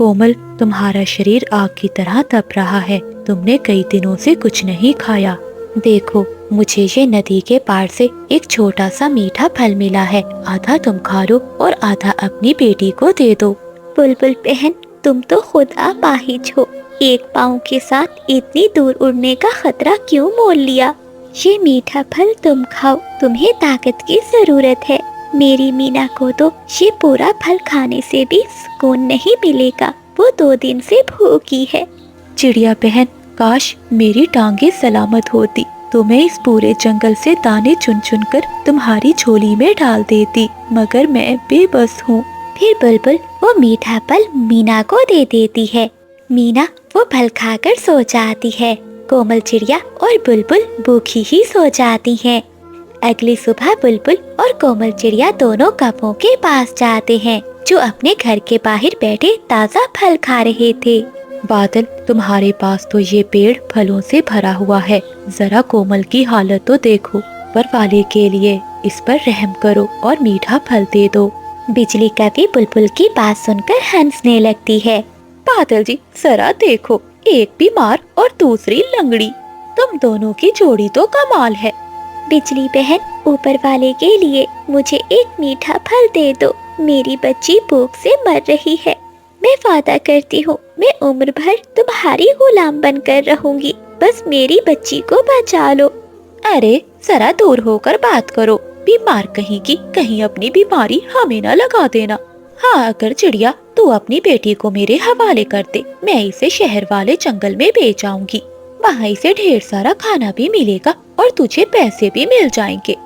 कोमल, तुम्हारा शरीर आग की तरह तप रहा है। तुमने कई दिनों से कुछ नहीं खाया। देखो, मुझे ये नदी के पार से एक छोटा सा मीठा फल मिला है। आधा तुम खा लो और आधा अपनी बेटी को दे दो। बुलबुल बहन, तुम तो खुद अपाहिज हो। एक पाँव के साथ इतनी दूर उड़ने का खतरा क्यों मोल लिया? ये मीठा फल तुम खाओ, तुम्हें ताकत की जरूरत है। मेरी मीना को तो ये पूरा फल खाने से भी सुकून नहीं मिलेगा। वो 2 दिन से भूखी है। चिड़िया बहन, काश मेरी टांगे सलामत होती तो मैं इस पूरे जंगल से दाने चुन चुन कर तुम्हारी झोली में डाल देती, मगर मैं बेबस हूँ। फिर बुलबुल वो मीठा फल मीना को दे देती है। मीना वो फल खाकर सो जाती है। कोमल चिड़िया और बुलबुल भूखी ही सो जाती हैं। अगली सुबह बुलबुल और कोमल चिड़िया दोनों कौवों के पास जाते हैं, जो अपने घर के बाहर बैठे ताज़ा फल खा रहे थे। बादल, तुम्हारे पास तो ये पेड़ फलों से भरा हुआ है। जरा कोमल की हालत तो देखो। ऊपर वाले के लिए इस पर रहम करो और मीठा फल दे दो। बिजली कभी बुलबुल की बात सुनकर हंसने लगती है। बादल जी, जरा देखो, एक बीमार और दूसरी लंगड़ी। तुम दोनों की जोड़ी तो कमाल है। बिजली बहन, ऊपर वाले के लिए मुझे एक मीठा फल दे दो। मेरी बच्ची भूख से मर रही है। मैं वादा करती हूँ, मैं उम्र भर तुम्हारी गुलाम बनकर रहूंगी। बस मेरी बच्ची को बचा लो। अरे जरा दूर होकर बात करो। बीमार कहीं की कहीं अपनी बीमारी हमें न लगा देना। हाँ, अगर चिड़िया तू अपनी बेटी को मेरे हवाले कर दे, मैं इसे शहर वाले जंगल में बेच आऊंगी। वहाँ इसे ढेर सारा खाना भी मिलेगा और तुझे पैसे भी मिल जाएंगे।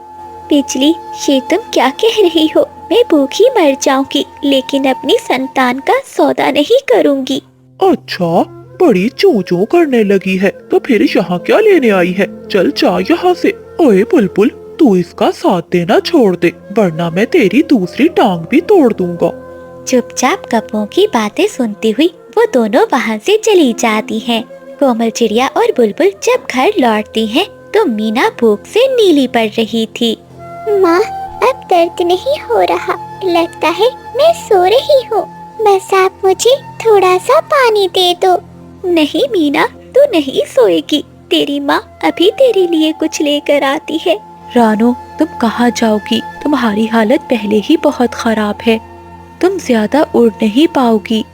बिजली, ये तुम क्या कह रही हो? मैं भूखी मर जाऊंगी, लेकिन अपनी संतान का सौदा नहीं करूंगी। अच्छा, बड़ी चूं चूं करने लगी है तो फिर यहाँ क्या लेने आई है? चल जा यहाँ से। ओए बुलबुल, तू इसका साथ देना छोड़ दे, वरना मैं तेरी दूसरी टांग भी तोड़ दूंगा। चुपचाप कौवों की बातें सुनती हुई वो दोनों वहाँ से चली जाती हैं। कोमल चिड़िया और बुलबुल जब घर लौटती हैं, तो मीना भूख से नीली पड़ रही थी। माँ, अब दर्द नहीं हो रहा, लगता है मैं सो रही हूँ। बस आप मुझे थोड़ा सा पानी दे दो। नहीं मीना, तू नहीं सोएगी। तेरी माँ अभी तेरे लिए कुछ लेकर आती है। रानो, तुम कहाँ जाओगी? तुम्हारी हालत पहले ही बहुत खराब है। तुम ज्यादा उड़ नहीं पाओगी।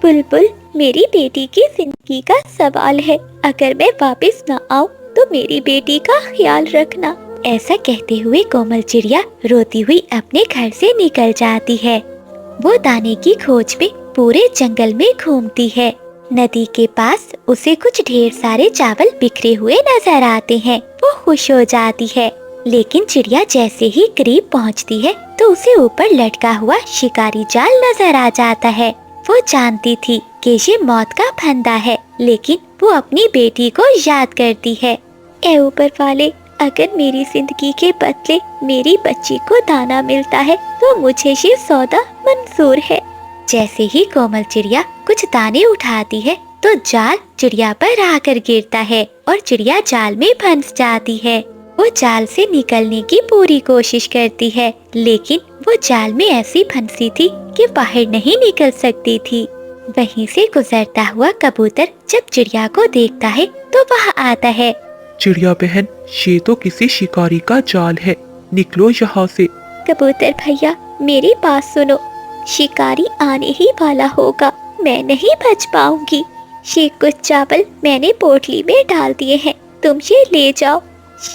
बुलबुल, मेरी बेटी की जिंदगी का सवाल है। अगर मैं वापस न आऊँ तो मेरी बेटी का ख्याल रखना। ऐसा कहते हुए कोमल चिड़िया रोती हुई अपने घर से निकल जाती है। वो दाने की खोज में पूरे जंगल में घूमती है। नदी के पास उसे कुछ ढेर सारे चावल बिखरे हुए नजर आते हैं। वो खुश हो जाती है, लेकिन चिड़िया जैसे ही करीब पहुंचती है तो उसे ऊपर लटका हुआ शिकारी जाल नजर आ जाता है। वो जानती थी कि ये मौत का फंदा है, लेकिन वो अपनी बेटी को याद करती है। ए ऊपर वाले, अगर मेरी जिंदगी के बदले मेरी बच्ची को दाना मिलता है तो मुझे ये सौदा मंजूर है। जैसे ही कोमल चिड़िया कुछ दाने उठाती है तो जाल चिड़िया पर आकर गिरता है और चिड़िया जाल में फंस जाती है। वो जाल से निकलने की पूरी कोशिश करती है, लेकिन वो जाल में ऐसी फंसी थी कि बाहर नहीं निकल सकती थी। वहीं से गुजरता हुआ कबूतर जब चिड़िया को देखता है तो वह आता है। चिड़िया बहन, ये तो किसी शिकारी का जाल है, निकलो यहाँ से। कबूतर भैया, मेरी बात सुनो। शिकारी आने ही वाला होगा, मैं नहीं बच पाऊंगी। ये कुछ चावल मैंने पोटली में डाल दिए हैं, तुम ये ले जाओ।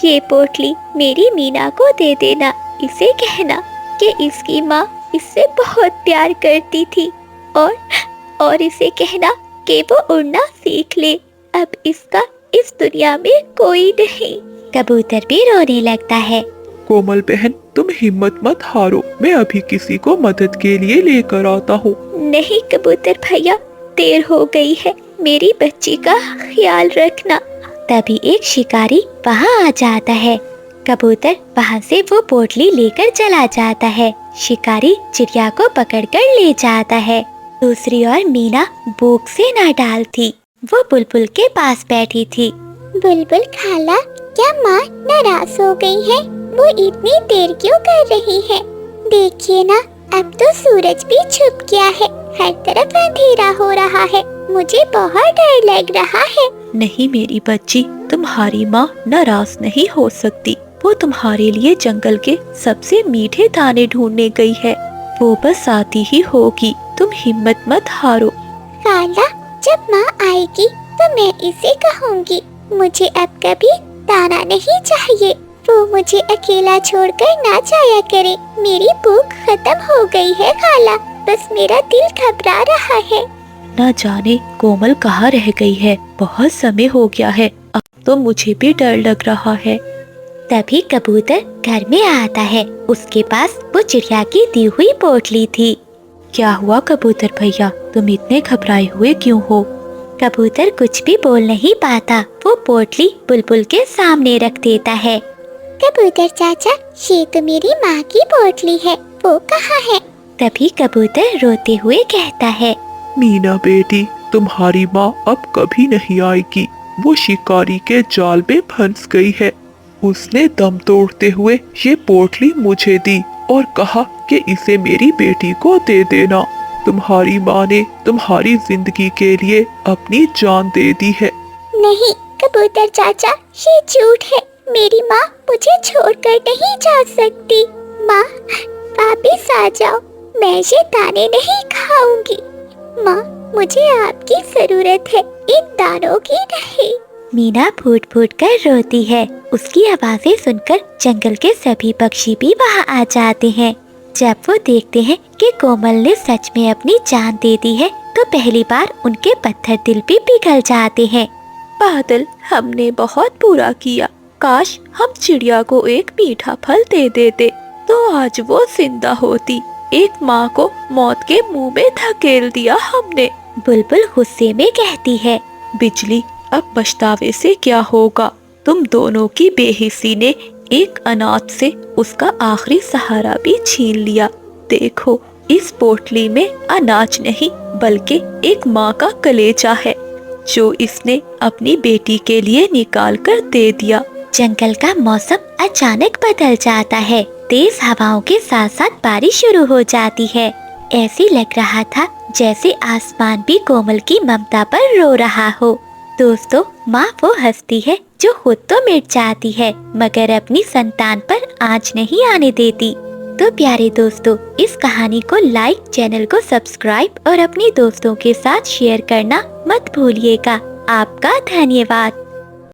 ये पोटली मेरी मीना को दे देना। इसे कहना कि इसकी माँ इससे बहुत प्यार करती थी, और इसे कहना कि वो उड़ना सीख ले। अब इसका इस दुनिया में कोई नहीं। कबूतर भी रोने लगता है। कोमल बहन, तुम हिम्मत मत हारो, मैं अभी किसी को मदद के लिए लेकर आता हूँ। नहीं कबूतर भैया, देर हो गई है, मेरी बच्ची का ख्याल रखना। तभी एक शिकारी वहाँ आ जाता है। कबूतर वहाँ से वो पोटली लेकर चला जाता है। शिकारी चिड़िया को पकड़कर ले जाता है। दूसरी ओर मीना भूख से न डाल थी। वो बुलबुल के पास बैठी थी। बुलबुल खाला, क्या माँ नाराज हो गई है? वो इतनी देर क्यों कर रही है? देखिए ना, अब तो सूरज भी छुप गया है। हर तरफ अंधेरा हो रहा है, मुझे बहुत डर लग रहा है। नहीं मेरी बच्ची, तुम्हारी माँ नाराज नहीं हो सकती। वो तुम्हारे लिए जंगल के सबसे मीठे दाने ढूंढने गई है। वो बस आती ही होगी, तुम हिम्मत मत हारो। खाला, जब माँ आएगी तो मैं इसे कहूँगी, मुझे अब कभी दाना नहीं चाहिए। वो मुझे अकेला छोड़कर ना जाया करे। मेरी भूख खत्म हो गई है खाला, बस मेरा दिल घबरा रहा है। न जाने कोमल कहाँ रह गई है, बहुत समय हो गया है, अब तो मुझे भी डर लग रहा है। तभी कबूतर घर में आता है, उसके पास वो चिड़िया की दी हुई पोटली थी। क्या हुआ कबूतर भैया, तुम इतने घबराए हुए क्यों हो? कबूतर कुछ भी बोल नहीं पाता, वो पोटली बुलबुल के सामने रख देता है। कबूतर चाचा, ये तो मेरी माँ की पोटली है, वो कहाँ है? तभी कबूतर रोते हुए कहता है, मीना बेटी, तुम्हारी माँ अब कभी नहीं आएगी। वो शिकारी के जाल में फंस गई है। उसने दम तोड़ते हुए ये पोटली मुझे दी और कहा कि इसे मेरी बेटी को दे देना। तुम्हारी माँ ने तुम्हारी जिंदगी के लिए अपनी जान दे दी है। नहीं कबूतर चाचा, ये झूठ है। मेरी माँ मुझे छोड़कर नहीं जा सकती। माँ, वापिस आ जाओ, मैं ये दाने नहीं खाऊंगी। माँ, मुझे आपकी जरूरत है, इन दानों की नहीं। मीना फूट फूट कर रोती है। उसकी आवाजें सुनकर जंगल के सभी पक्षी भी वहाँ आ जाते हैं। जब वो देखते हैं कि कोमल ने सच में अपनी जान दे दी है, तो पहली बार उनके पत्थर दिल भी पिघल जाते हैं। बादल, हमने बहुत बुरा किया। काश हम चिड़िया को एक मीठा फल दे देते, तो आज वो जिंदा होती। एक माँ को मौत के मुंह में धकेल दिया हमने। बुलबुल गुस्से में कहती है, बिजली, अब पछतावे से क्या होगा? तुम दोनों की बेहिसी ने एक अनाथ से उसका आखिरी सहारा भी छीन लिया। देखो, इस पोटली में अनाज नहीं बल्कि एक माँ का कलेजा है, जो इसने अपनी बेटी के लिए निकाल कर दे दिया। जंगल का मौसम अचानक बदल जाता है। तेज हवाओं के साथ साथ बारिश शुरू हो जाती है। ऐसी लग रहा था जैसे आसमान भी कोमल की ममता पर रो रहा हो। दोस्तों, माँ वो हस्ती है जो खुद तो मिट जाती है, मगर अपनी संतान पर आँच नहीं आने देती। तो प्यारे दोस्तों, इस कहानी को लाइक, चैनल को सब्सक्राइब और अपने दोस्तों के साथ शेयर करना मत भूलिएगा। आपका धन्यवाद।